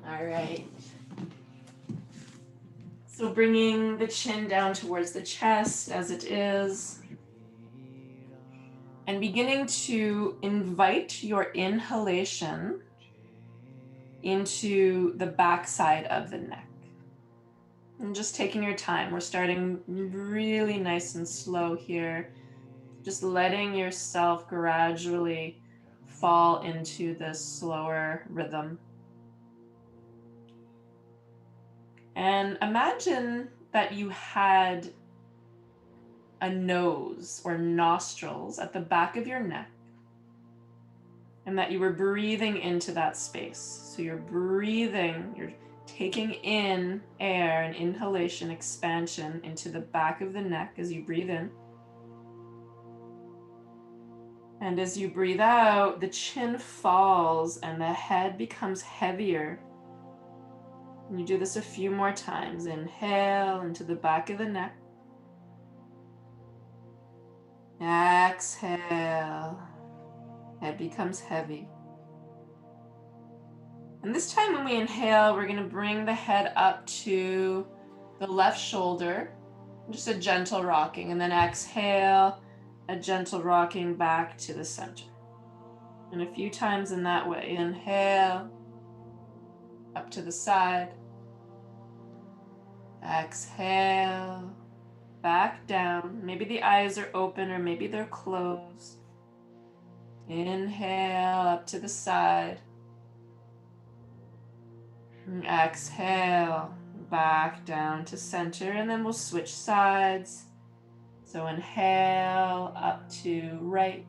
All right. So bringing the chin down towards the chest as it is. And beginning to invite your inhalation into the backside of the neck. And just taking your time. We're starting really nice and slow here. Just letting yourself gradually fall into this slower rhythm. And imagine that you had a nose or nostrils at the back of your neck, and that you were breathing into that space. So you're breathing, you're taking in air and inhalation, expansion into the back of the neck as you breathe in. And as you breathe out, the chin falls and the head becomes heavier. And you do this a few more times. Inhale into the back of the neck. Exhale. Head becomes heavy. And this time when we inhale, we're going to bring the head up to the left shoulder. Just a gentle rocking. And then exhale, a gentle rocking back to the center. And a few times in that way. Inhale, up to the side. Exhale, back down. Maybe the eyes are open or maybe they're closed. Inhale, up to the side. And exhale, back down to center. And then we'll switch sides. So inhale, up to right.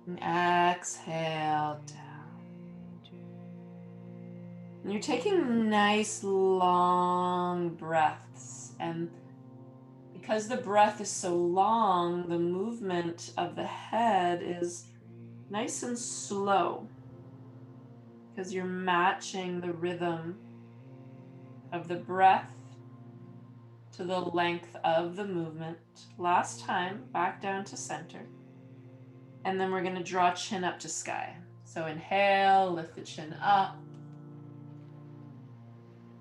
And exhale, down. And you're taking nice long breaths, and because the breath is so long, the movement of the head is nice and slow because you're matching the rhythm of the breath to the length of the movement. Last time, back down to center. And then we're going to draw chin up to sky. So inhale, lift the chin up.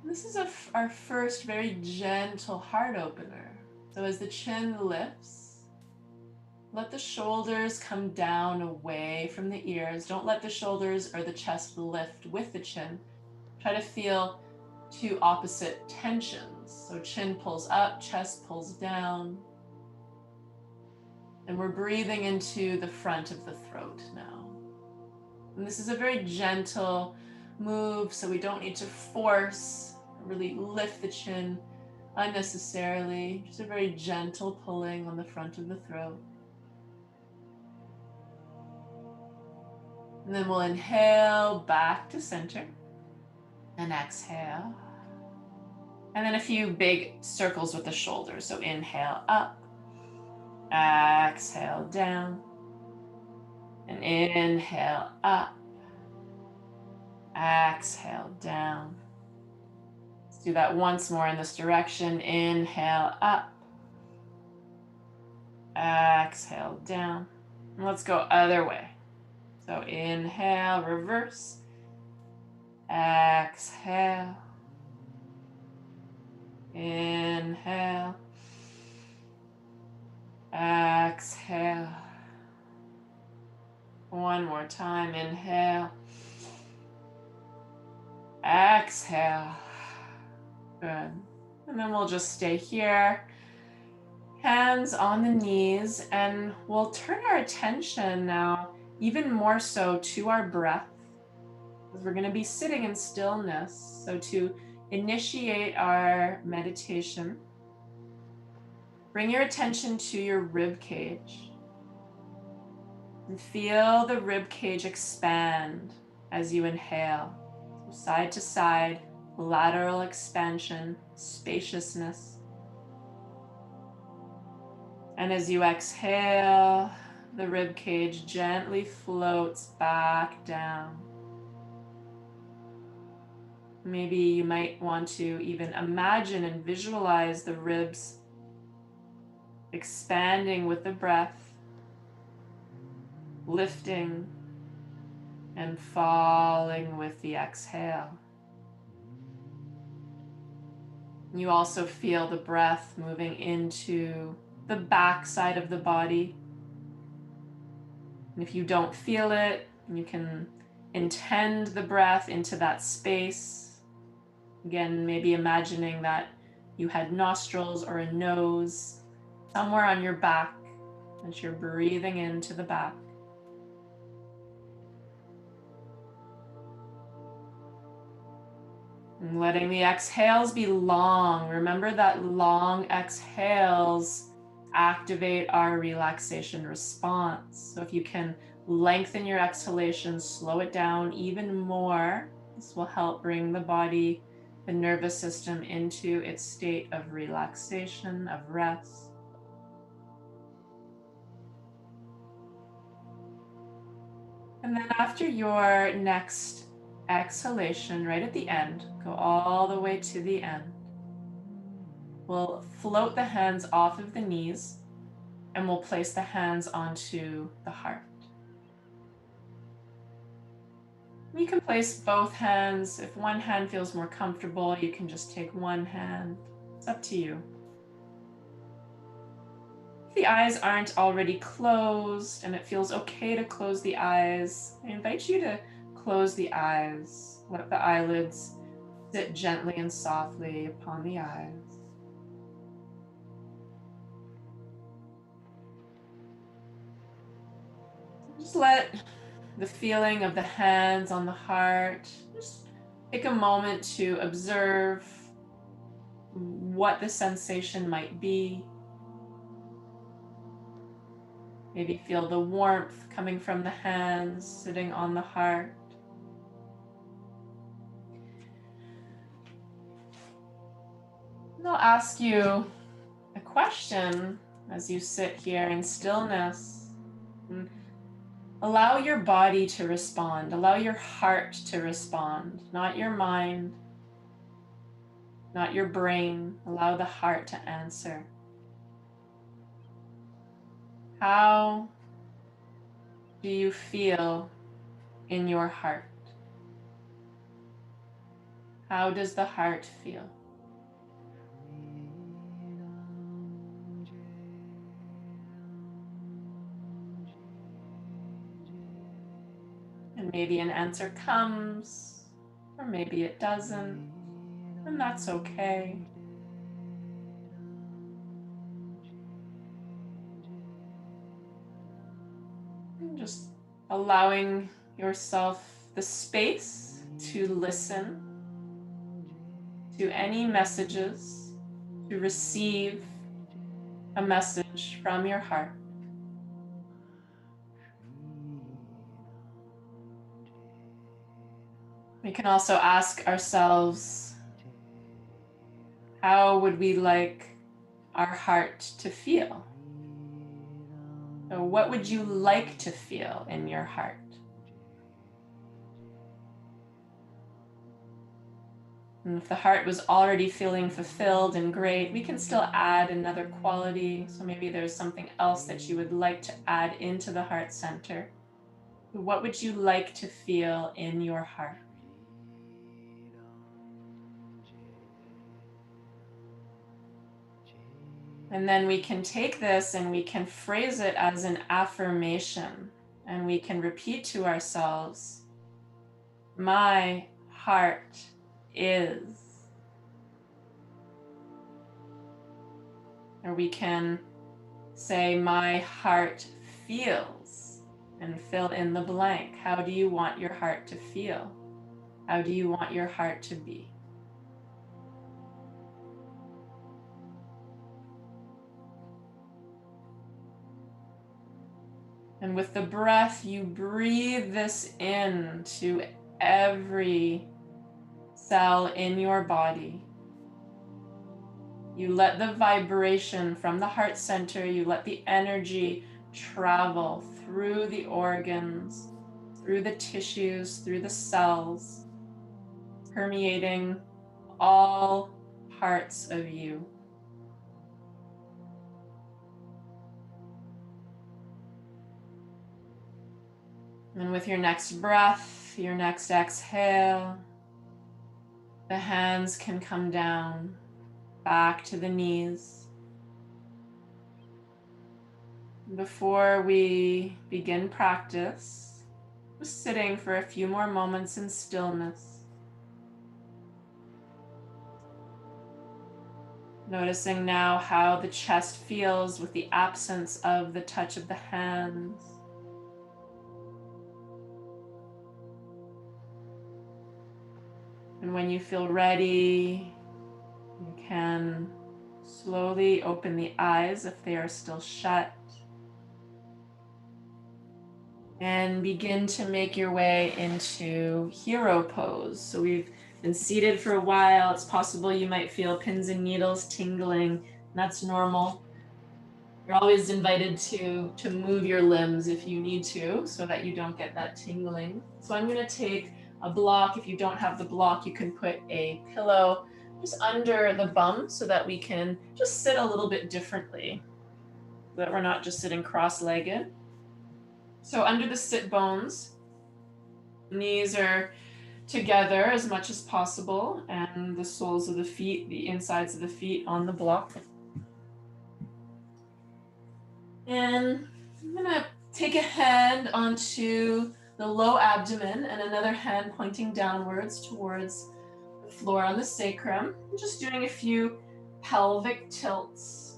This is our first very gentle heart opener. So as the chin lifts, let the shoulders come down away from the ears. Don't let the shoulders or the chest lift with the chin. Try to feel two opposite tensions. So chin pulls up, chest pulls down. And we're breathing into the front of the throat now. And this is a very gentle move, so we don't need to force, really lift the chin unnecessarily. Just a very gentle pulling on the front of the throat. And then we'll inhale back to center and exhale. And then a few big circles with the shoulders. So inhale up, exhale down, and inhale up, exhale down. Let's do that once more in this direction. Inhale up, exhale down. And let's go other way. So inhale, reverse, exhale, inhale, exhale. One more time. Inhale, exhale. Good. And then we'll just stay here, hands on the knees, and we'll turn our attention now even more so to our breath, because we're going to be sitting in stillness. So to initiate our meditation, bring your attention to your rib cage and feel the rib cage expand as you inhale. So side to side, lateral expansion, spaciousness. And as you exhale, the rib cage gently floats back down. Maybe you might want to even imagine and visualize the ribs expanding with the breath, lifting and falling with the exhale. You also feel the breath moving into the back side of the body. And if you don't feel it, you can intend the breath into that space. Again, maybe imagining that you had nostrils or a nose somewhere on your back as you're breathing into the back. And letting the exhales be long. Remember that long exhales activate our relaxation response. So if you can lengthen your exhalation, slow it down even more, this will help bring the body, the nervous system into its state of relaxation, of rest. And then after your next exhalation, right at the end, go all the way to the end. We'll float the hands off of the knees and we'll place the hands onto the heart. You can place both hands. If one hand feels more comfortable, you can just take one hand. It's up to you. If the eyes aren't already closed and it feels okay to close the eyes, I invite you to close the eyes. Let the eyelids sit gently and softly upon the eyes. Just let the feeling of the hands on the heart, just take a moment to observe what the sensation might be. Maybe feel the warmth coming from the hands sitting on the heart. And I'll ask you a question as you sit here in stillness. And allow your body to respond. Allow your heart to respond, not your mind, not your brain. Allow the heart to answer. How do you feel in your heart? How does the heart feel? And maybe an answer comes, or maybe it doesn't, and that's okay. And just allowing yourself the space to listen to any messages, to receive a message from your heart. We can also ask ourselves, how would we like our heart to feel? So what would you like to feel in your heart? And if the heart was already feeling fulfilled and great, we can still add another quality. So maybe there's something else that you would like to add into the heart center. What would you like to feel in your heart? And then we can take this and we can phrase it as an affirmation. And we can repeat to ourselves, my heart is. Or we can say, my heart feels, and fill in the blank. How do you want your heart to feel? How do you want your heart to be? And with the breath, you breathe this in to every cell in your body. You let the vibration from the heart center, you let the energy travel through the organs, through the tissues, through the cells, permeating all parts of you. And with your next breath, your next exhale, the hands can come down back to the knees. Before we begin practice, just sitting for a few more moments in stillness. Noticing now how the chest feels with the absence of the touch of the hands. And when you feel ready, you can slowly open the eyes if they are still shut. And begin to make your way into hero pose. So we've been seated for a while. It's possible you might feel pins and needles tingling. That's normal. You're always invited to move your limbs if you need to, so that you don't get that tingling. So I'm going to take a block. If you don't have the block, you can put a pillow just under the bum so that we can just sit a little bit differently, so that we're not just sitting cross-legged. So under the sit bones, knees are together as much as possible, and the soles of the feet, the insides of the feet on the block. And I'm gonna take a hand onto the low abdomen and another hand pointing downwards towards the floor on the sacrum. I'm just doing a few pelvic tilts.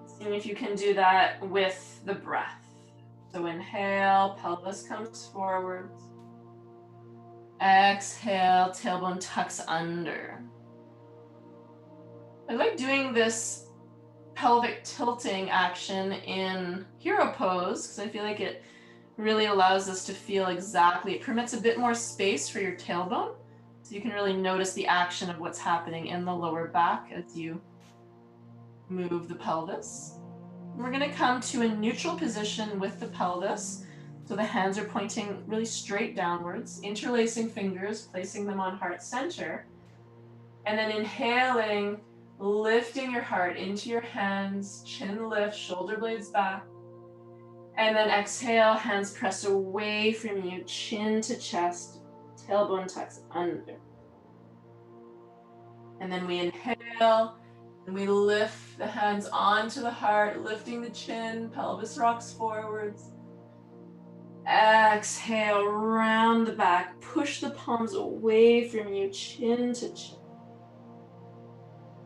Seeing if you can do that with the breath. So inhale, pelvis comes forwards. Exhale, tailbone tucks under. I like doing this pelvic tilting action in hero pose because I feel like it really allows us to feel exactly, it permits a bit more space for your tailbone. So you can really notice the action of what's happening in the lower back as you move the pelvis. We're going to come to a neutral position with the pelvis. So the hands are pointing really straight downwards, interlacing fingers, placing them on heart center. And then inhaling, lifting your heart into your hands, chin lift, shoulder blades back. And then exhale, hands press away from you, chin to chest, tailbone tucks under. And then we inhale, and we lift the hands onto the heart, lifting the chin, pelvis rocks forwards. Exhale, round the back, push the palms away from you, chin to chin.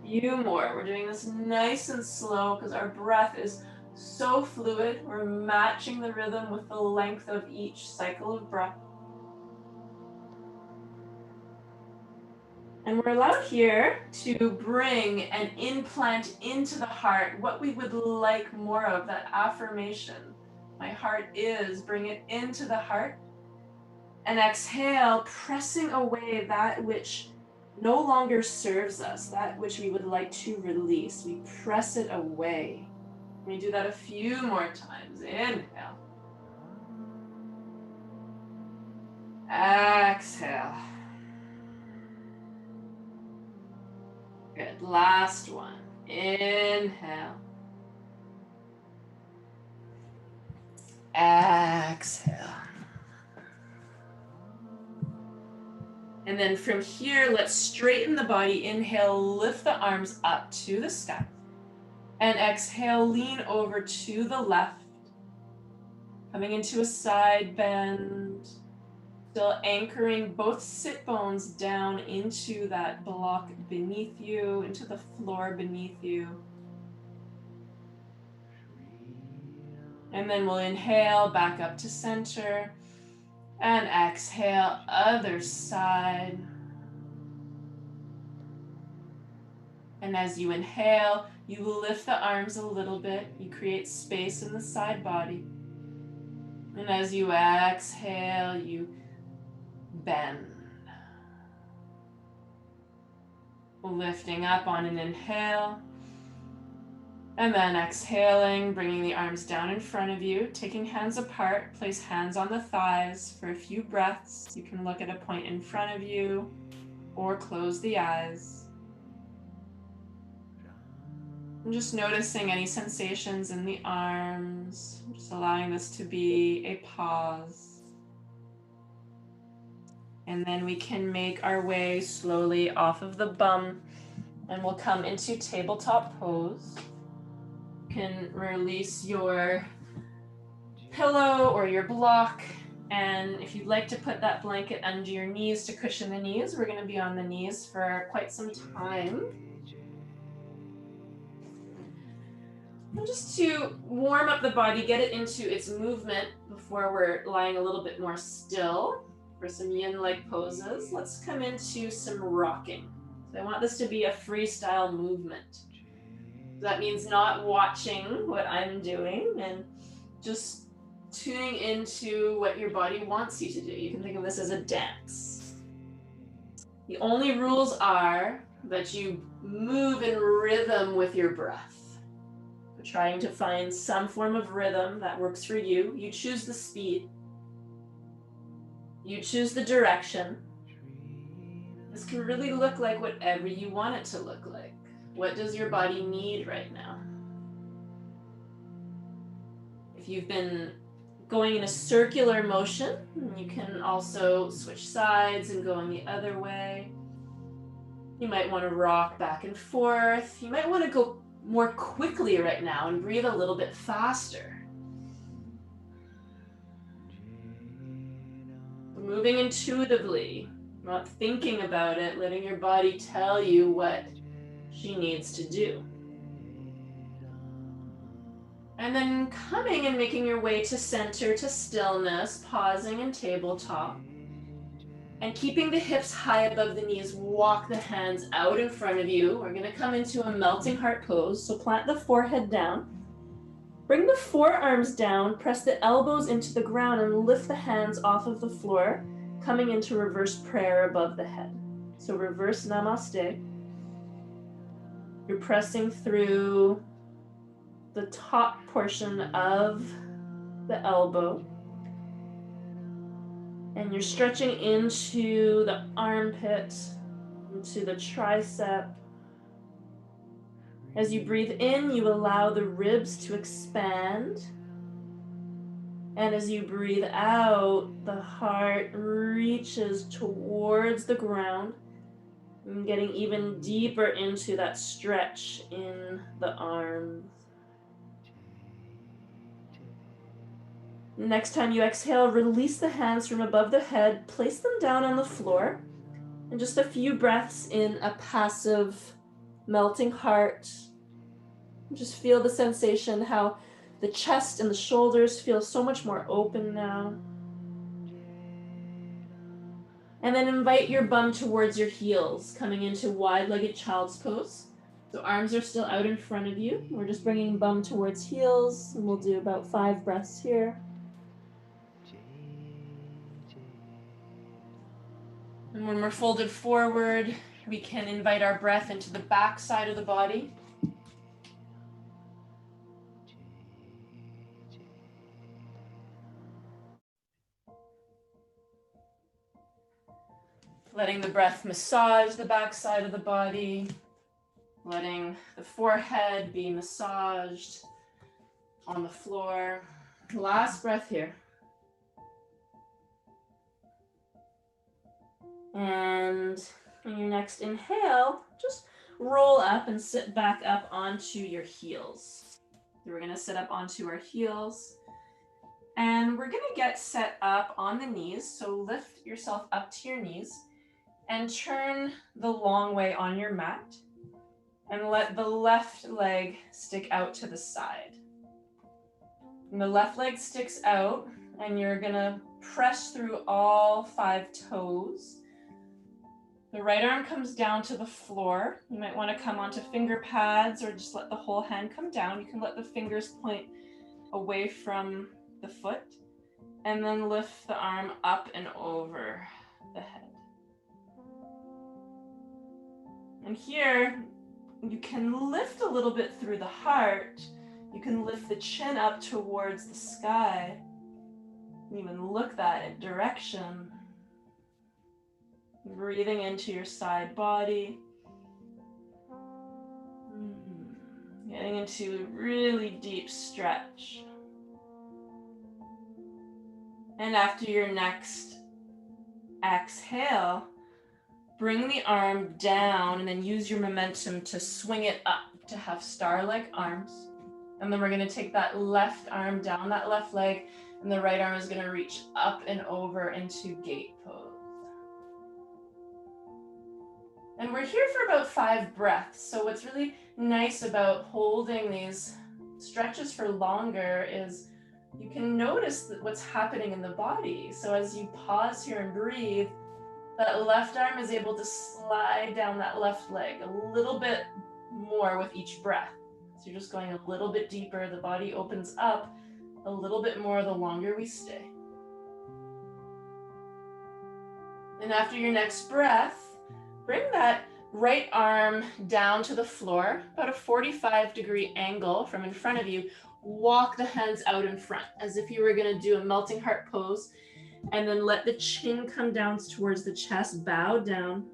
Few more. We're doing this nice and slow because our breath is so fluid. We're matching the rhythm with the length of each cycle of breath. And we're allowed here to bring and implant into the heart what we would like more of, that affirmation. My heart is, bring it into the heart. And exhale, pressing away that which no longer serves us, that which we would like to release. We press it away. We do that a few more times. Inhale. Exhale. Good. Last one. Inhale. Exhale. And then from here, let's straighten the body. Inhale, lift the arms up to the sky. And exhale, lean over to the left. Coming into a side bend. Still anchoring both sit bones down into that block beneath you, into the floor beneath you. And then we'll inhale back up to center. And exhale, other side. And as you inhale, you lift the arms a little bit. You create space in the side body. And as you exhale, you bend. Lifting up on an inhale. And then exhaling, bringing the arms down in front of you, taking hands apart, place hands on the thighs for a few breaths. You can look at a point in front of you or close the eyes. I'm just noticing any sensations in the arms, just allowing this to be a pause. And then we can make our way slowly off of the bum and we'll come into tabletop pose. You can release your pillow or your block. And if you'd like to put that blanket under your knees to cushion the knees, we're going to be on the knees for quite some time. And just to warm up the body, get it into its movement before we're lying a little bit more still for some yin-like poses. Let's come into some rocking. So I want this to be a freestyle movement. So that means not watching what I'm doing and just tuning into what your body wants you to do. You can think of this as a dance. The only rules are that you move in rhythm with your breath. So trying to find some form of rhythm that works for you. You choose the speed. You choose the direction. This can really look like whatever you want it to look like. What does your body need right now? If you've been going in a circular motion, you can also switch sides and go in the other way. You might want to rock back and forth. You might want to go more quickly right now and breathe a little bit faster. Moving intuitively, not thinking about it, letting your body tell you what she needs to do. And then coming and making your way to center, to stillness, pausing in tabletop. And keeping the hips high above the knees, walk the hands out in front of you. We're going to come into a melting heart pose. So plant the forehead down. Bring the forearms down, press the elbows into the ground and lift the hands off of the floor, coming into reverse prayer above the head. So reverse namaste. You're pressing through the top portion of the elbow. And you're stretching into the armpit, into the tricep. As you breathe in, you allow the ribs to expand. And as you breathe out, the heart reaches towards the ground and getting even deeper into that stretch in the arms. Next time you exhale, release the hands from above the head, place them down on the floor, and just a few breaths in a passive melting heart. Just feel the sensation, how the chest and the shoulders feel so much more open now. And then invite your bum towards your heels, coming into wide-legged child's pose. So arms are still out in front of you. We're just bringing bum towards heels, and we'll do about 5 breaths here. And when we're folded forward, we can invite our breath into the back side of the body. Letting the breath massage the back side of the body. Letting the forehead be massaged on the floor. Last breath here. And on your next inhale, just roll up and sit back up onto your heels. So we're going to sit up onto our heels. And we're going to get set up on the knees. So lift yourself up to your knees and turn the long way on your mat. And let the left leg stick out to the side. And the left leg sticks out, and you're going to press through all 5 toes. The right arm comes down to the floor. You might want to come onto finger pads or just let the whole hand come down. You can let the fingers point away from the foot and then lift the arm up and over the head. And here, you can lift a little bit through the heart. You can lift the chin up towards the sky. And even look that direction. Breathing into your side body. Getting into a really deep stretch. And after your next exhale, bring the arm down and then use your momentum to swing it up to have star-like arms. And then we're gonna take that left arm down that left leg, and the right arm is gonna reach up and over into gate pose. And we're here for about 5 breaths. So what's really nice about holding these stretches for longer is you can notice what's happening in the body. So as you pause here and breathe, that left arm is able to slide down that left leg a little bit more with each breath. So you're just going a little bit deeper. The body opens up a little bit more the longer we stay. And after your next breath, bring that right arm down to the floor, about a 45-degree angle from in front of you. Walk the hands out in front as if you were gonna do a melting heart pose, and then let the chin come down towards the chest, bow down.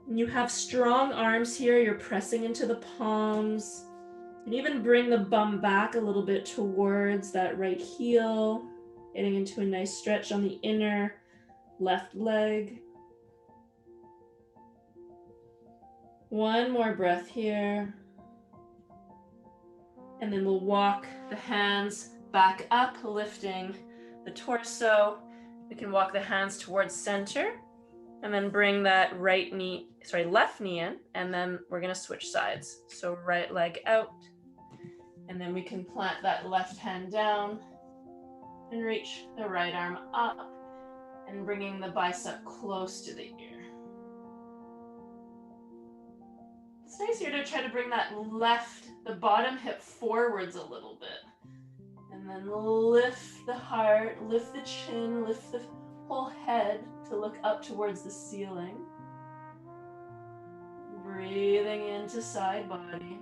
You have strong arms here, you're pressing into the palms, and even bring the bum back a little bit towards that right heel, getting into a nice stretch on the inner left leg. One more breath here. And then we'll walk the hands back up, lifting the torso. We can walk the hands towards center and then bring that left knee in, and then we're gonna switch sides. So right leg out, and then we can plant that left hand down and reach the right arm up and bringing the bicep close to the ear. It's nice here to try to bring the bottom hip forwards a little bit. And then lift the heart, lift the chin, lift the whole head to look up towards the ceiling. Breathing into side body.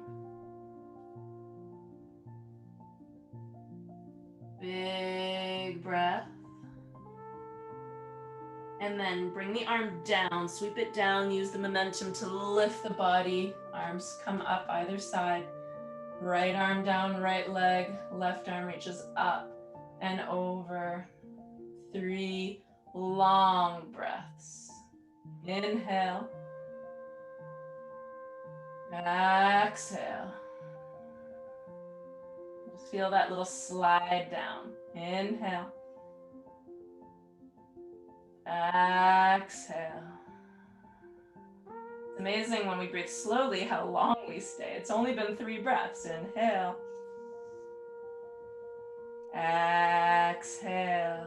Big breath. And then bring the arm down, sweep it down, use the momentum to lift the body. Arms come up either side. Right arm down, right leg, left arm reaches up and over. 3 long breaths. Inhale. Exhale. Just feel that little slide down. Inhale. Exhale. It's amazing when we breathe slowly how long we stay. It's only been 3 breaths. Inhale. Exhale.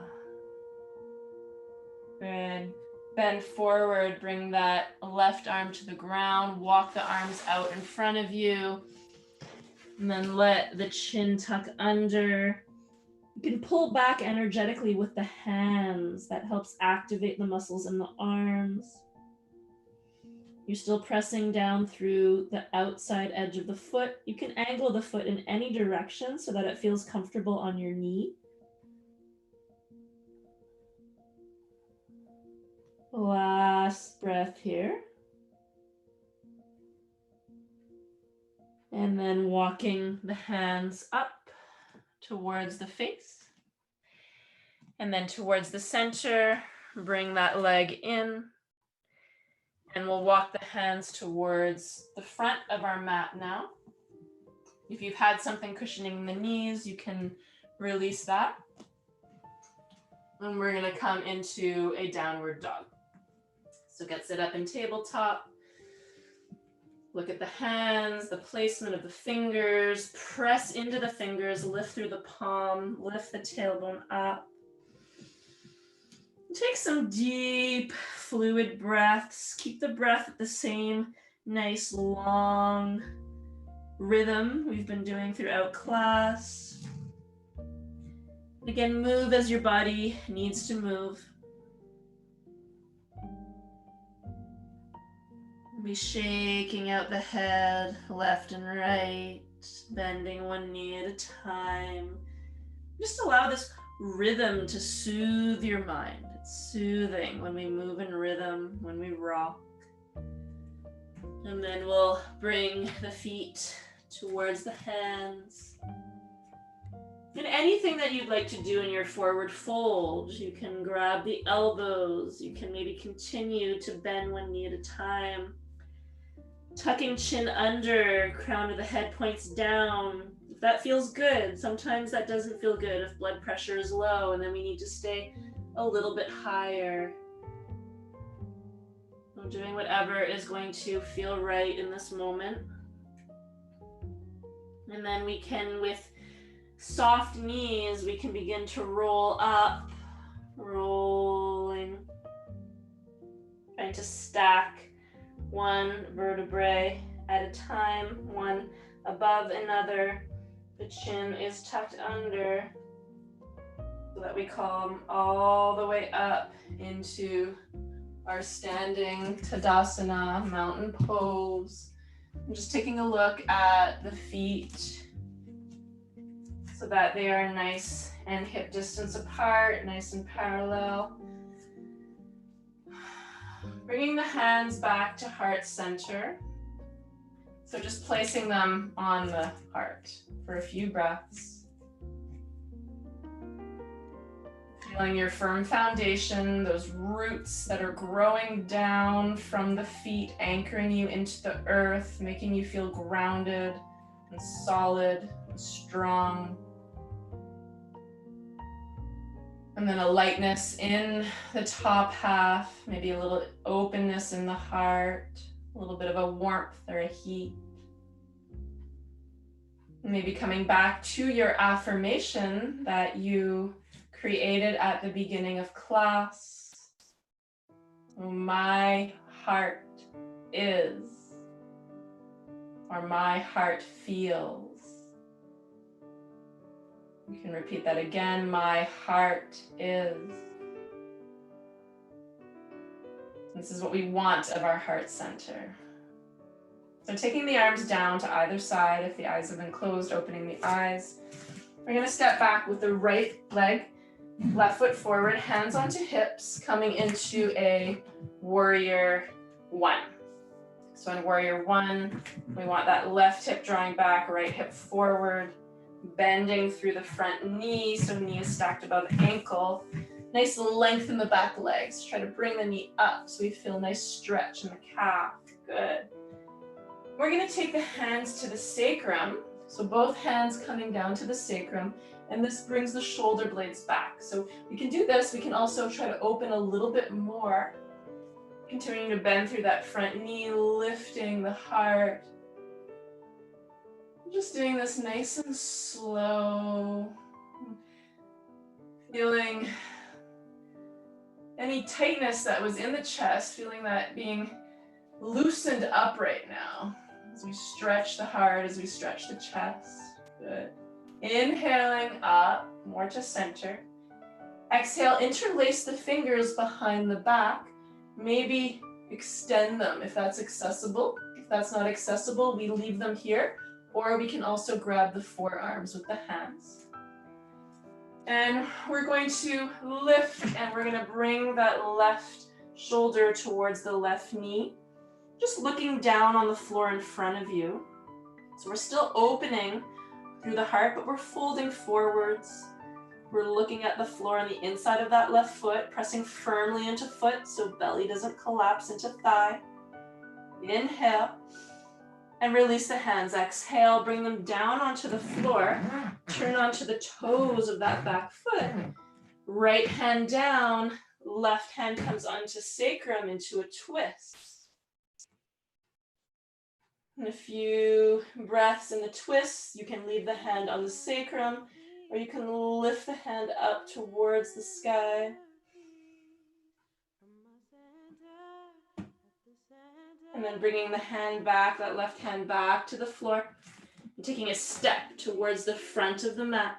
Good. Bend forward, bring that left arm to the ground, walk the arms out in front of you, and then let the chin tuck under. You can pull back energetically with the hands. That helps activate the muscles in the arms. You're still pressing down through the outside edge of the foot. You can angle the foot in any direction so that it feels comfortable on your knee. Last breath here. And then walking the hands up towards the face. And then towards the center, bring that leg in. And we'll walk the hands towards the front of our mat now. If you've had something cushioning the knees, you can release that. And we're gonna come into a downward dog. So get set up in tabletop. Look at the hands, the placement of the fingers, press into the fingers, lift through the palm, lift the tailbone up. Take some deep, fluid breaths. Keep the breath at the same nice, long rhythm we've been doing throughout class. Again, move as your body needs to move. Be shaking out the head left and right, bending one knee at a time. Just allow this rhythm to soothe your mind. It's soothing when we move in rhythm, when we rock. And then we'll bring the feet towards the hands. And anything that you'd like to do in your forward fold, you can grab the elbows, you can maybe continue to bend one knee at a time. Tucking chin under, crown of the head points down. If that feels good, sometimes that doesn't feel good if blood pressure is low, and then we need to stay a little bit higher. I'm doing whatever is going to feel right in this moment. And then we can, with soft knees, we can begin to roll up, rolling, trying to stack one vertebrae at a time, one above another. The chin is tucked under so that we come all the way up into our standing Tadasana, mountain pose. I'm just taking a look at the feet so that they are nice and hip distance apart, nice and parallel. Bringing the hands back to heart center. So just placing them on the heart for a few breaths. Feeling your firm foundation, those roots that are growing down from the feet, anchoring you into the earth, making you feel grounded and solid and strong. And then a lightness in the top half, maybe a little openness in the heart, a little bit of a warmth or a heat. Maybe coming back to your affirmation that you created at the beginning of class. My heart is, or my heart feels. You can repeat that again. My heart is. This is what we want of our heart center. So taking the arms down to either side, if the eyes have been closed, opening the eyes. We're going to step back with the right leg, left foot forward, hands onto hips, coming into a warrior one. So in warrior one, we want that left hip drawing back, right hip forward, bending through the front knee, so knee is stacked above ankle. Nice length in the back legs. Try to bring the knee up so we feel a nice stretch in the calf. Good. We're going to take the hands to the sacrum. So both hands coming down to the sacrum, and this brings the shoulder blades back. So we can do this. We can also try to open a little bit more. Continuing to bend through that front knee, lifting the heart. Just doing this nice and slow. Feeling any tightness that was in the chest, feeling that being loosened up right now. As we stretch the heart, as we stretch the chest. Good. Inhaling up, more to center. Exhale, interlace the fingers behind the back. Maybe extend them if that's accessible. If that's not accessible, we leave them here. Or we can also grab the forearms with the hands. And we're going to lift, and we're going to bring that left shoulder towards the left knee. Just looking down on the floor in front of you. So we're still opening through the heart, but we're folding forwards. We're looking at the floor on the inside of that left foot, pressing firmly into foot so belly doesn't collapse into thigh. Inhale. And release the hands. Exhale, bring them down onto the floor. Turn onto the toes of that back foot. Right hand down, left hand comes onto sacrum into a twist. And a few breaths in the twist. You can leave the hand on the sacrum, or you can lift the hand up towards the sky. And then bringing the hand back, that left hand back to the floor, and taking a step towards the front of the mat.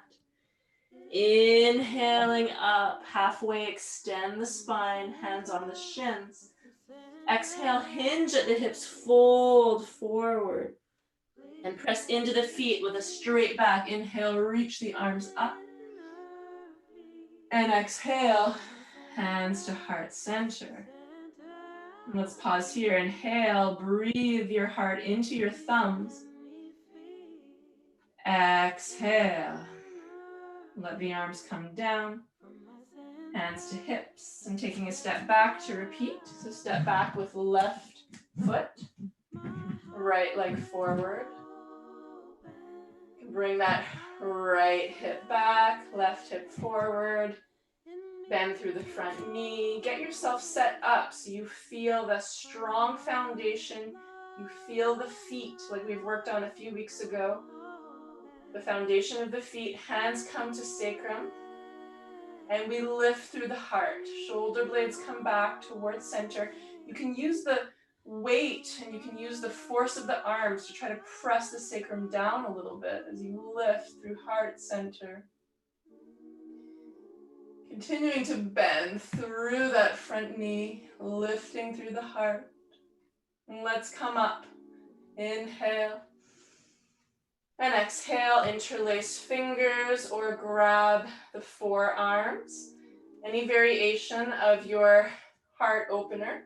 Inhaling up, halfway extend the spine, hands on the shins. Exhale, hinge at the hips, fold forward, and press into the feet with a straight back. Inhale, reach the arms up. And exhale, hands to heart center. Let's pause here. Inhale, breathe your heart into your thumbs. Exhale. Let the arms come down. Hands to hips. And taking a step back to repeat. So step back with left foot. Right leg forward. Bring that right hip back, left hip forward. Bend through the front knee. Get yourself set up so you feel the strong foundation. You feel the feet like we've worked on a few weeks ago. The foundation of the feet, hands come to sacrum. And we lift through the heart. Shoulder blades come back towards center. You can use the weight and you can use the force of the arms to try to press the sacrum down a little bit as you lift through heart center. Continuing to bend through that front knee, lifting through the heart. And let's come up. Inhale. And exhale, interlace fingers or grab the forearms. Any variation of your heart opener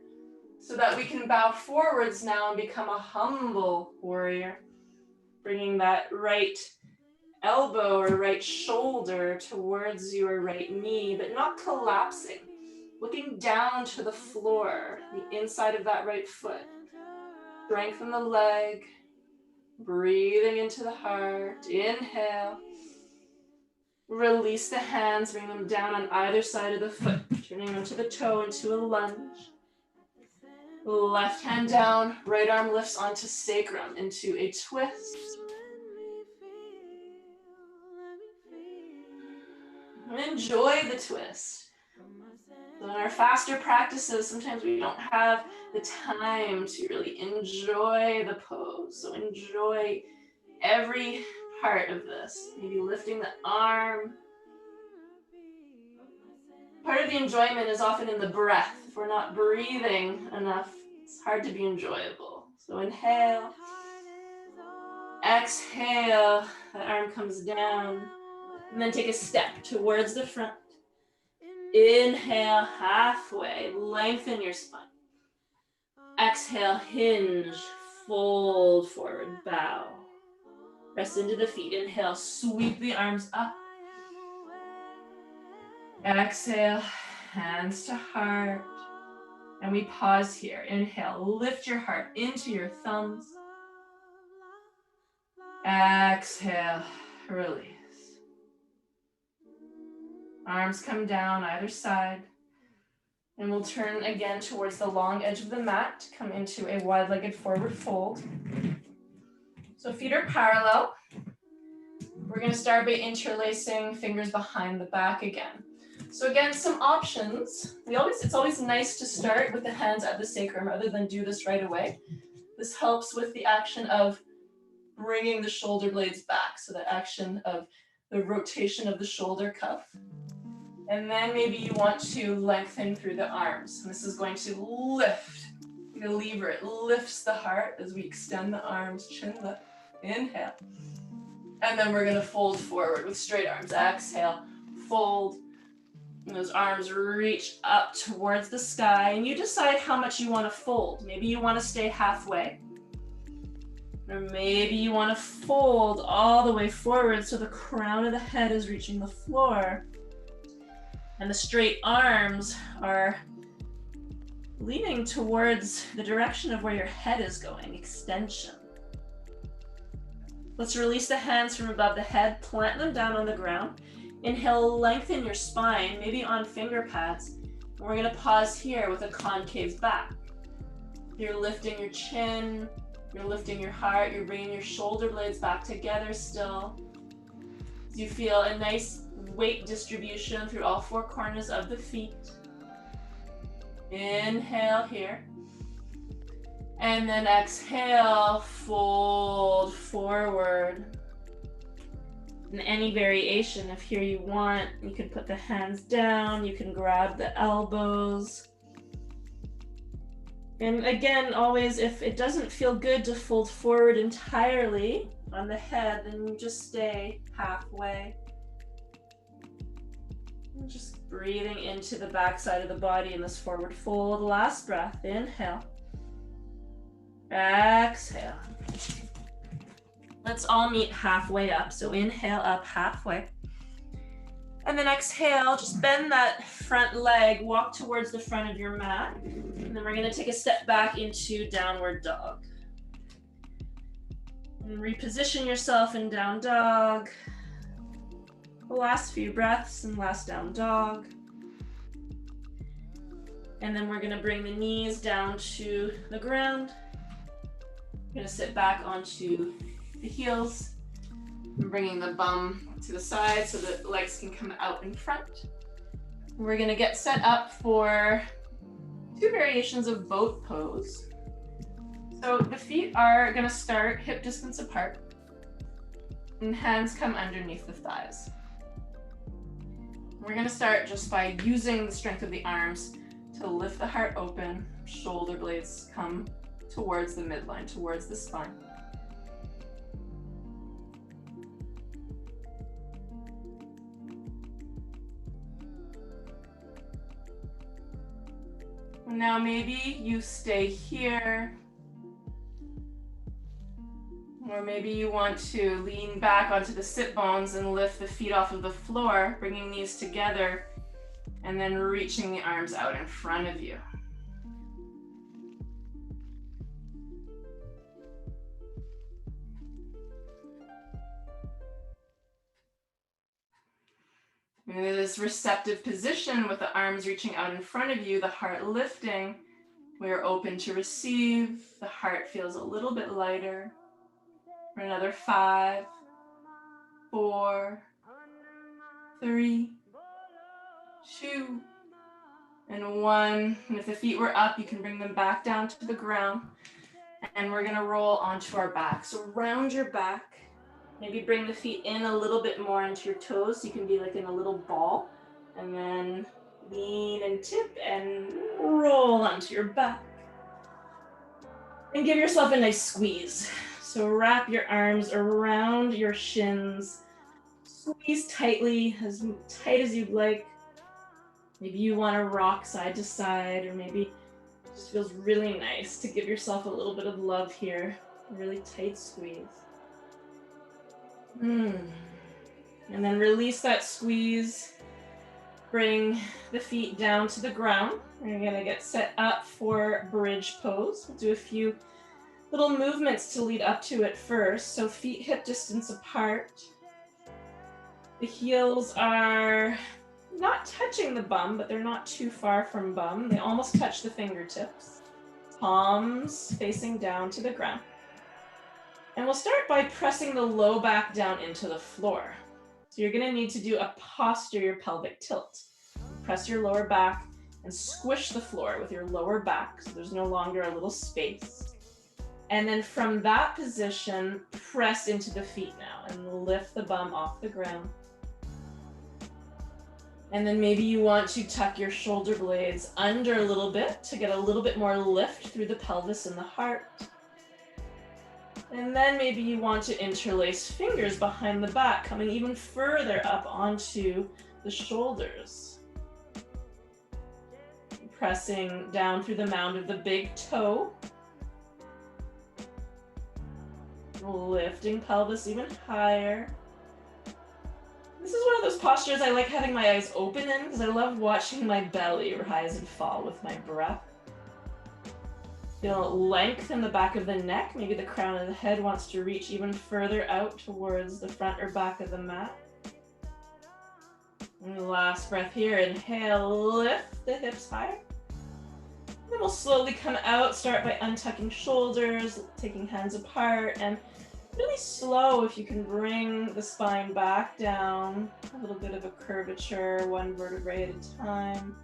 so that we can bow forwards now and become a humble warrior. Bringing that right elbow or right shoulder towards your right knee, but not collapsing. Looking down to the floor, the inside of that right foot. Strengthen the leg. Breathing into the heart. Inhale. Release the hands, bring them down on either side of the foot, turning them to the toe into a lunge. Left hand down, right arm lifts onto sacrum into a twist. Enjoy the twist. So in our faster practices, sometimes we don't have the time to really enjoy the pose. So enjoy every part of this. Maybe lifting the arm. Part of the enjoyment is often in the breath. If we're not breathing enough, it's hard to be enjoyable. So inhale. Exhale. The arm comes down. And then take a step towards the front. Inhale, halfway. Lengthen your spine. Exhale, hinge. Fold forward, bow. Press into the feet. Inhale, sweep the arms up. Exhale, hands to heart. And we pause here. Inhale, lift your heart into your thumbs. Exhale, release. Arms come down either side. And we'll turn again towards the long edge of the mat. Come into a wide-legged forward fold. So feet are parallel. We're going to start by interlacing fingers behind the back again. So again, some options. It's always nice to start with the hands at the sacrum rather than do this right away. This helps with the action of bringing the shoulder blades back. So the action of the rotation of the shoulder cuff. And then maybe you want to lengthen through the arms. And this is going to lift. The lever, it lifts the heart as we extend the arms, chin lift. Inhale. And then we're going to fold forward with straight arms. Exhale, fold. And those arms reach up towards the sky. And you decide how much you want to fold. Maybe you want to stay halfway. Or maybe you want to fold all the way forward so the crown of the head is reaching the floor. And the straight arms are leaning towards the direction of where your head is going, extension. Let's release the hands from above the head, plant them down on the ground. Inhale, lengthen your spine, maybe on finger pads. And we're going to pause here with a concave back. You're lifting your chin, you're lifting your heart, you're bringing your shoulder blades back together still. You feel a nice weight distribution through all four corners of the feet. Inhale here. And then exhale, fold forward. In any variation, if here you want, you can put the hands down, you can grab the elbows. And again, always, if it doesn't feel good to fold forward entirely on the head, then you just stay halfway. And just breathing into the back side of the body in this forward fold. Last breath. Inhale. Exhale. Let's all meet halfway up. So inhale up halfway. And then exhale, just bend that front leg, walk towards the front of your mat. And then we're gonna take a step back into downward dog. And reposition yourself in down dog. The last few breaths in last down dog. And then we're gonna bring the knees down to the ground. We're gonna sit back onto the heels. I'm bringing the bum to the side so that the legs can come out in front. We're gonna get set up for 2 variations of boat pose. So the feet are gonna start hip distance apart and hands come underneath the thighs. We're gonna start just by using the strength of the arms to lift the heart open, shoulder blades come towards the midline, towards the spine. Now maybe you stay here, or maybe you want to lean back onto the sit bones and lift the feet off of the floor, bringing these together and then reaching the arms out in front of you. In this receptive position with the arms reaching out in front of you, the heart lifting, we are open to receive. The heart feels a little bit lighter. For another 5, 4, 3, 2, and 1. And if the feet were up, you can bring them back down to the ground. And we're gonna roll onto our back. So round your back. Maybe bring the feet in a little bit more into your toes so you can be like in a little ball. And then lean and tip and roll onto your back. And give yourself a nice squeeze. So wrap your arms around your shins. Squeeze tightly, as tight as you'd like. Maybe you want to rock side to side, or maybe it just feels really nice to give yourself a little bit of love here. A really tight squeeze. And then release that squeeze. Bring the feet down to the ground. We're gonna get set up for bridge pose. We'll do a few little movements to lead up to it first. So feet hip distance apart. The heels are not touching the bum, but they're not too far from bum. They almost touch the fingertips. Palms facing down to the ground. And we'll start by pressing the low back down into the floor. So you're gonna need to do a posterior pelvic tilt. Press your lower back and squish the floor with your lower back so there's no longer a little space. And then from that position, press into the feet now and lift the bum off the ground. And then maybe you want to tuck your shoulder blades under a little bit to get a little bit more lift through the pelvis and the heart. And then maybe you want to interlace fingers behind the back, coming even further up onto the shoulders. Pressing down through the mound of the big toe. Lifting pelvis even higher. This is one of those postures I like having my eyes open in because I love watching my belly rise and fall with my breath. Feel length in the back of the neck. Maybe the crown of the head wants to reach even further out towards the front or back of the mat. And last breath here. Inhale, lift the hips higher. Then we'll slowly come out. Start by untucking shoulders, taking hands apart, and really slow if you can bring the spine back down. A little bit of a curvature, one vertebrae at a time.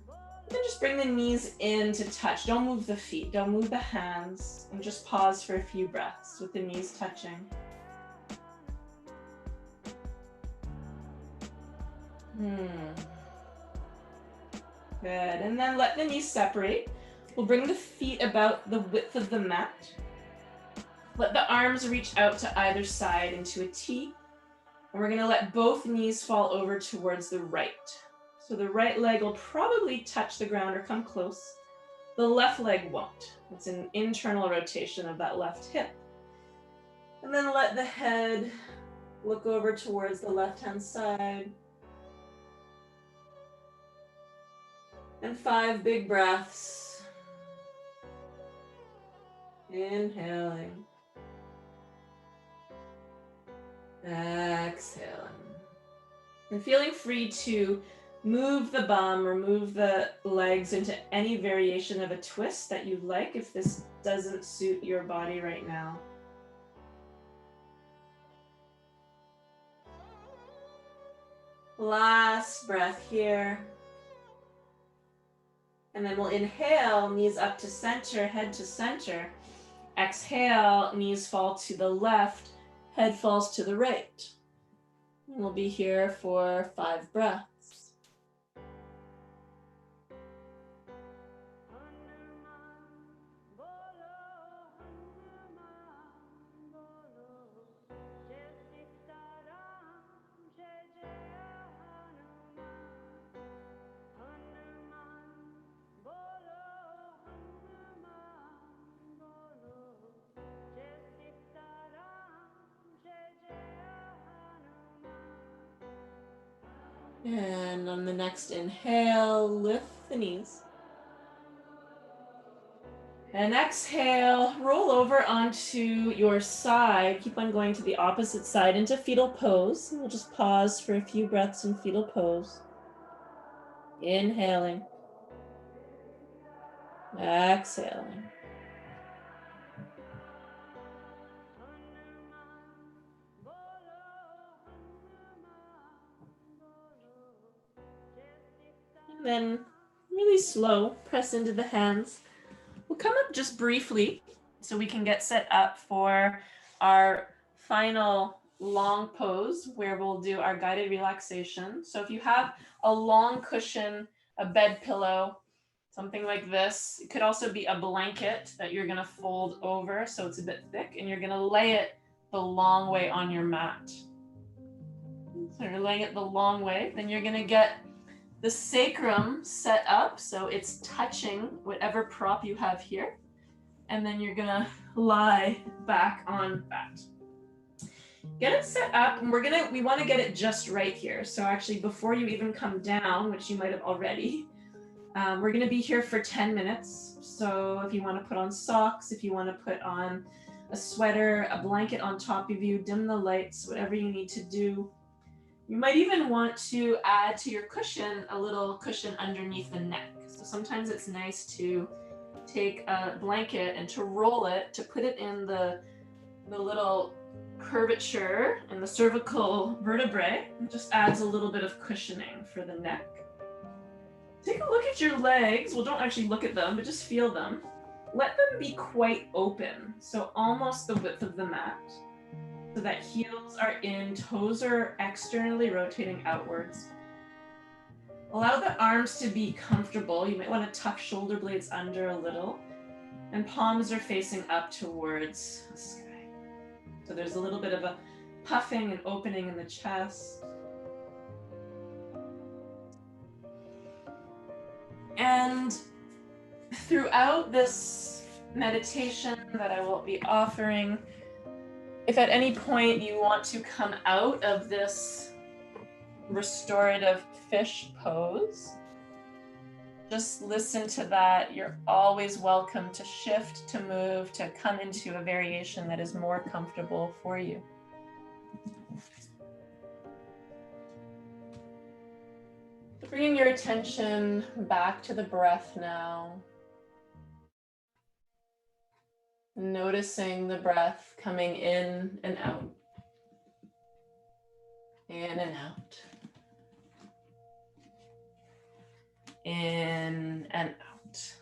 And then just bring the knees in to touch. Don't move the feet, don't move the hands, and just pause for a few breaths with the knees touching. Good, and then let the knees separate. We'll bring the feet about the width of the mat. Let the arms reach out to either side into a T. And we're gonna let both knees fall over towards the right. So the right leg will probably touch the ground or come close. The left leg won't. It's an internal rotation of that left hip. And then let the head look over towards the left-hand side. And 5 big breaths. Inhaling. Exhaling. And feeling free to move the bum or move the legs into any variation of a twist that you like if this doesn't suit your body right now. Last breath here. And then we'll inhale, knees up to center, head to center. Exhale, knees fall to the left, head falls to the right. And we'll be here for 5 breaths. And on the next inhale, lift the knees. And exhale, roll over onto your side. Keep on going to the opposite side into fetal pose. We'll just pause for a few breaths in fetal pose. Inhaling. Exhaling. And then really slow, press into the hands. We'll come up just briefly so we can get set up for our final long pose where we'll do our guided relaxation. So if you have a long cushion, a bed pillow, something like this, it could also be a blanket that you're gonna fold over so it's a bit thick, and you're gonna lay it the long way on your mat. So you're laying it the long way, then you're gonna get the sacrum set up so it's touching whatever prop you have here. And then you're gonna lie back on that. Get it set up, and we wanna get it just right here. So actually before you even come down, which you might have already, we're gonna be here for 10 minutes. So if you wanna put on socks, if you wanna put on a sweater, a blanket on top of you, dim the lights, whatever you need to do. You might even want to add to your cushion a little cushion underneath the neck. So sometimes it's nice to take a blanket and to roll it, to put it in the little curvature in the cervical vertebrae. It just adds a little bit of cushioning for the neck. Take a look at your legs. Well, don't actually look at them, but just feel them. Let them be quite open, so almost the width of the mat. So that heels are in, toes are externally rotating outwards. Allow the arms to be comfortable. You might want to tuck shoulder blades under a little, and palms are facing up towards the sky. So there's a little bit of a puffing and opening in the chest. And throughout this meditation that I will be offering, if at any point you want to come out of this restorative fish pose, just listen to that. You're always welcome to shift, to move, to come into a variation that is more comfortable for you. Bringing your attention back to the breath now. Noticing the breath coming in and out. In and out. In and out.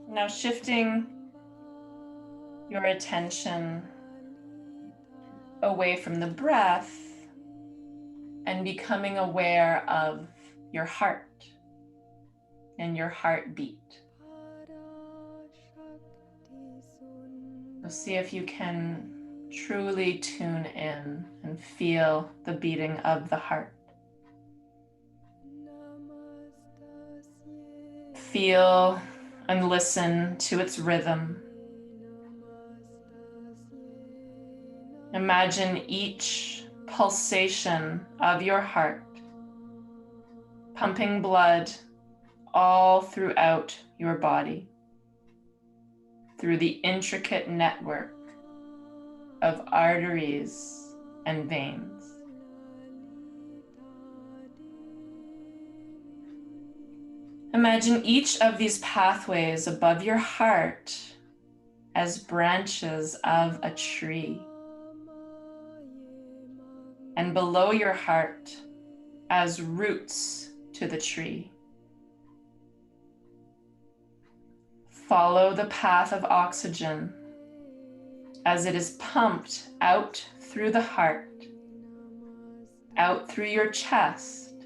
Now shifting your attention away from the breath and becoming aware of your heart. and your heartbeat. So see if you can truly tune in and feel the beating of the heart. Feel and listen to its rhythm. Imagine each pulsation of your heart pumping blood all throughout your body through the intricate network of arteries and veins. Imagine each of these pathways above your heart as branches of a tree, and below your heart as roots to the tree. Follow the path of oxygen as it is pumped out through the heart, out through your chest,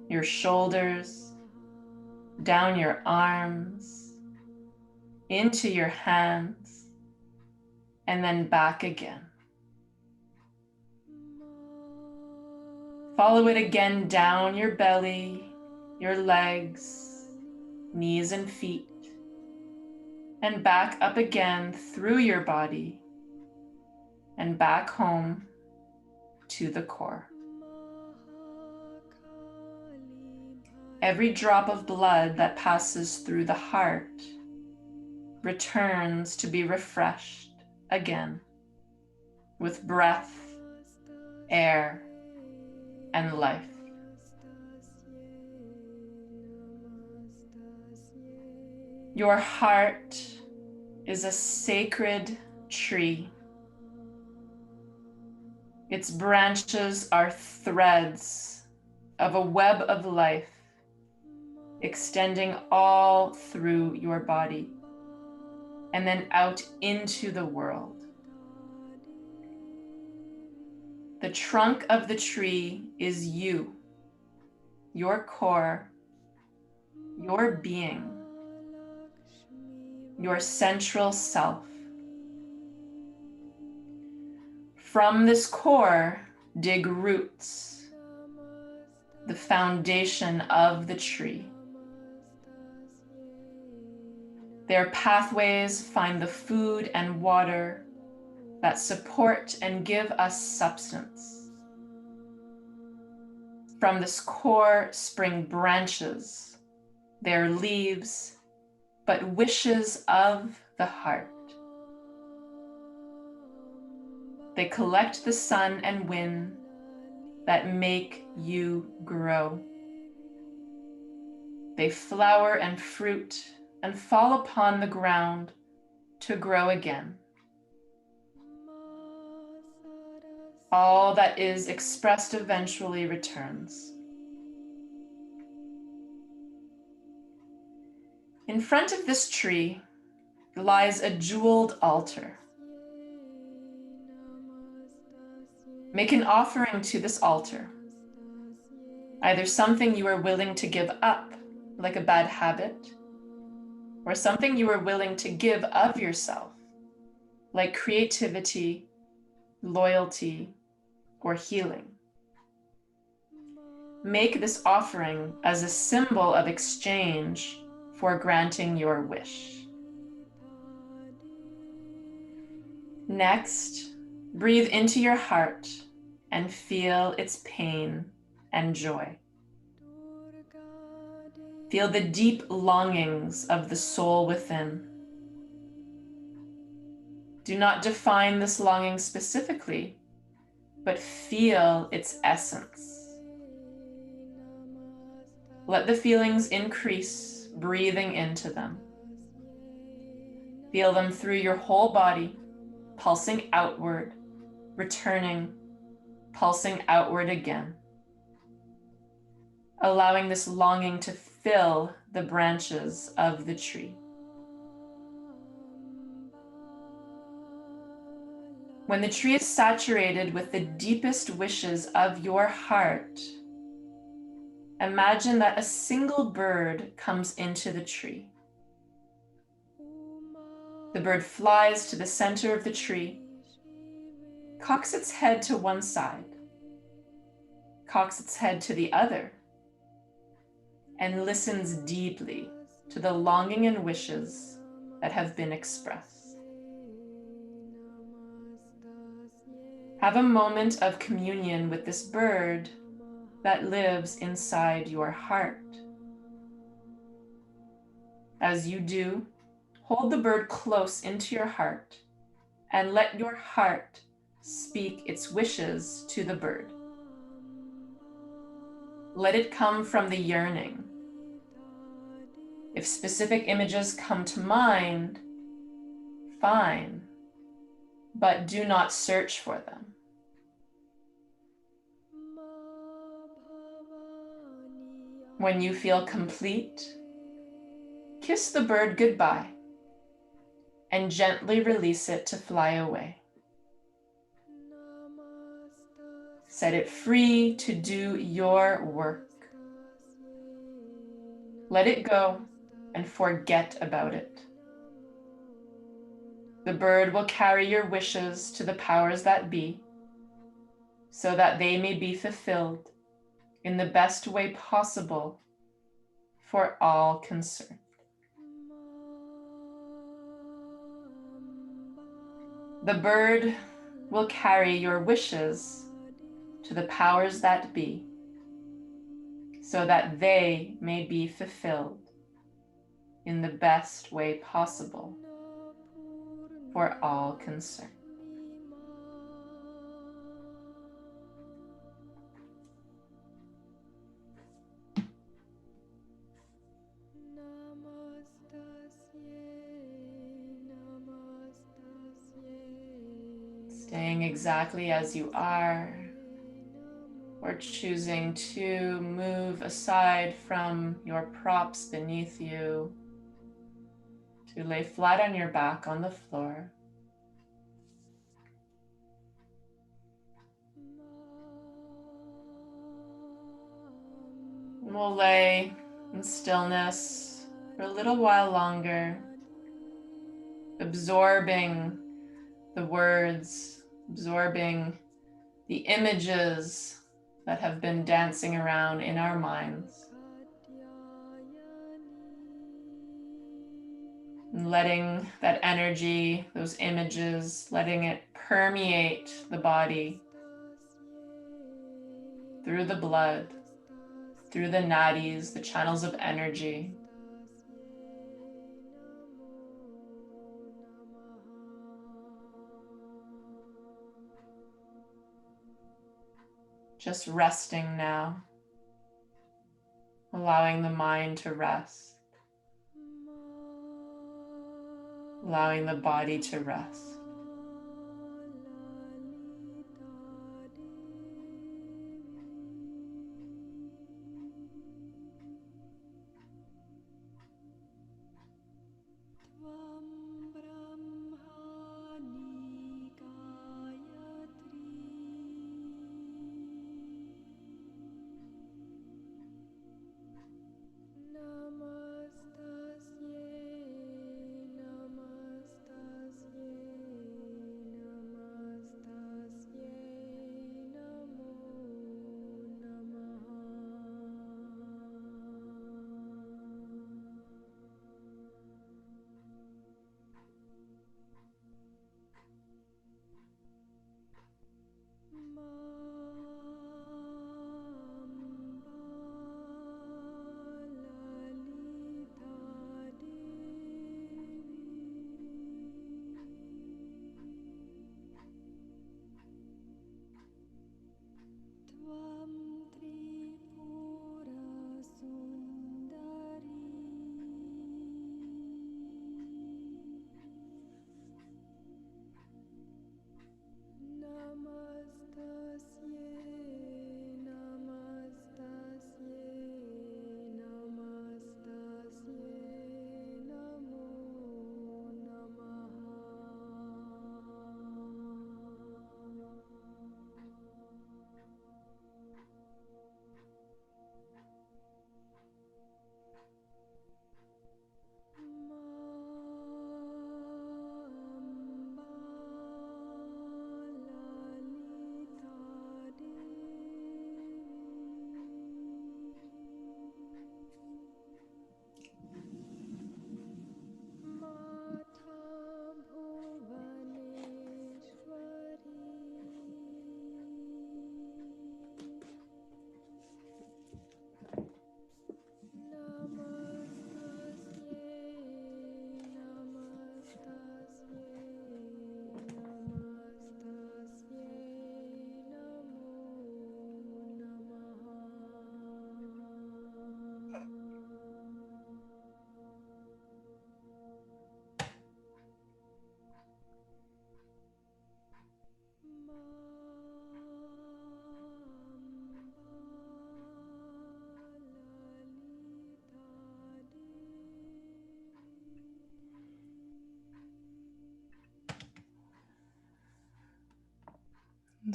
your shoulders, down your arms, into your hands, and then back again. Follow it again down your belly, your legs, knees and feet, and back up again through your body and back home to the core. Every drop of blood that passes through the heart returns to be refreshed again with breath, air, and life. Your heart is a sacred tree. Its branches are threads of a web of life extending all through your body and then out into the world. The trunk of the tree is you, your core, your being, your central self. From this core, dig roots, the foundation of the tree. Their pathways find the food and water that support and give us substance. From this core spring branches, their leaves, but wishes of the heart. They collect the sun and wind that make you grow. They flower and fruit and fall upon the ground to grow again. All that is expressed eventually returns. In front of this tree lies a jeweled altar. Make an offering to this altar, either something you are willing to give up, like a bad habit, or something you are willing to give of yourself, like creativity, loyalty, or healing. Make this offering as a symbol of exchange for granting your wish. Next, breathe into your heart and feel its pain and joy. Feel the deep longings of the soul within. Do not define this longing specifically, but feel its essence. Let the feelings increase, breathing into them. Feel them through your whole body, pulsing outward, returning, pulsing outward again. Allowing this longing to fill the branches of the tree. When the tree is saturated with the deepest wishes of your heart, Imagine that a single bird comes into the tree. The bird flies to the center of the tree, cocks its head to one side, cocks its head to the other, and listens deeply to the longing and wishes that have been expressed. Have a moment of communion with this bird that lives inside your heart. As you do, hold the bird close into your heart and let your heart speak its wishes to the bird. Let it come from the yearning. If specific images come to mind, fine, but do not search for them. When you feel complete, kiss the bird goodbye and gently release it to fly away. Set it free to do your work. Let it go and forget about it. The bird will carry your wishes to the powers that be, so that they may be fulfilled in the best way possible for all concerned. The bird will carry your wishes to the powers that be, so that they may be fulfilled in the best way possible for all concerned. Staying exactly as you are, or choosing to move aside from your props beneath you to lay flat on your back on the floor. We'll lay in stillness for a little while longer, absorbing the words, absorbing the images that have been dancing around in our minds. And letting that energy, those images, letting it permeate the body through the blood, through the nadis, the channels of energy. Just resting now, allowing the mind to rest, allowing the body to rest.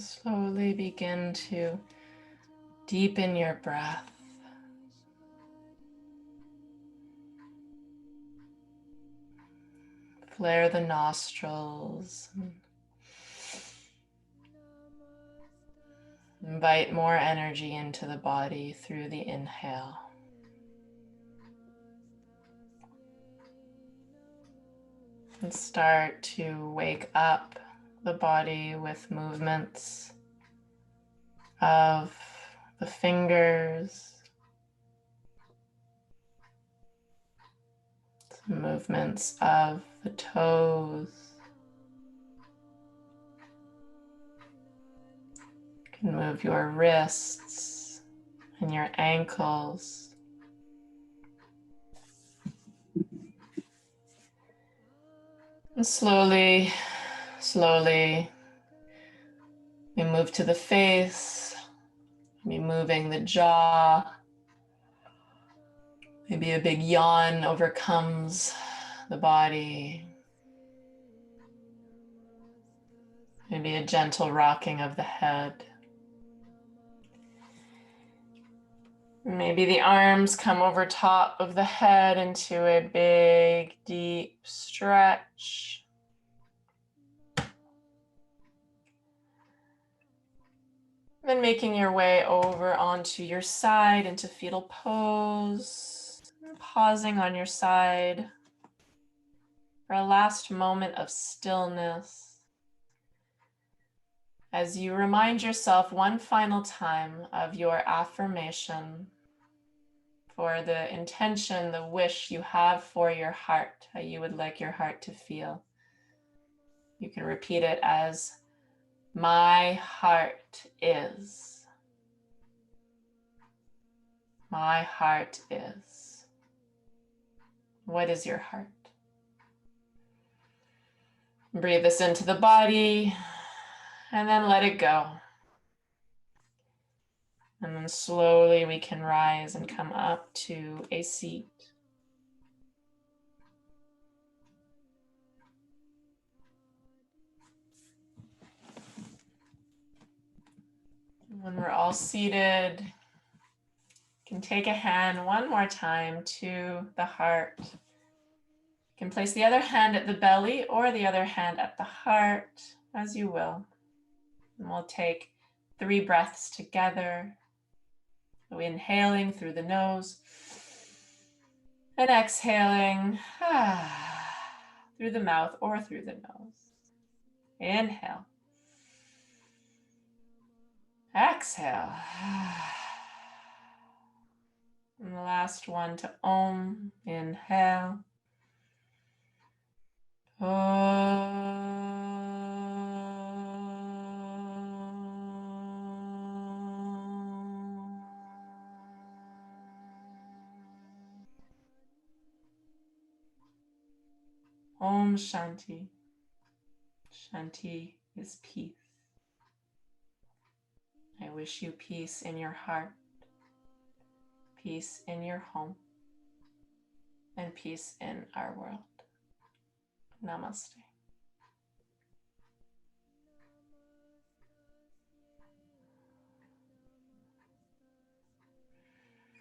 Slowly begin to deepen your breath. Flare the nostrils. Invite more energy into the body through the inhale. And start to wake up the body with movements of the fingers, movements of the toes. You can move your wrists and your ankles. And slowly, slowly, we move to the face, maybe moving the jaw. Maybe a big yawn overcomes the body. Maybe a gentle rocking of the head. Maybe the arms come over top of the head into a big, deep stretch. Then making your way over onto your side into fetal pose. Pausing on your side for a last moment of stillness as you remind yourself one final time of your affirmation for the intention, the wish you have for your heart, how you would like your heart to feel. You can repeat it as, my heart is. My heart is. What is your heart? Breathe this into the body and then let it go. And then slowly we can rise and come up to a seat. When we're all seated, you can take a hand one more time to the heart. You can place the other hand at the belly or the other hand at the heart, as you will. And we'll take 3 breaths together. So inhaling through the nose and exhaling through the mouth or through the nose. Inhale. Exhale. And the last one to Om. Inhale. Om Shanti. Shanti is peace. I wish you peace in your heart, peace in your home, and peace in our world. Namaste.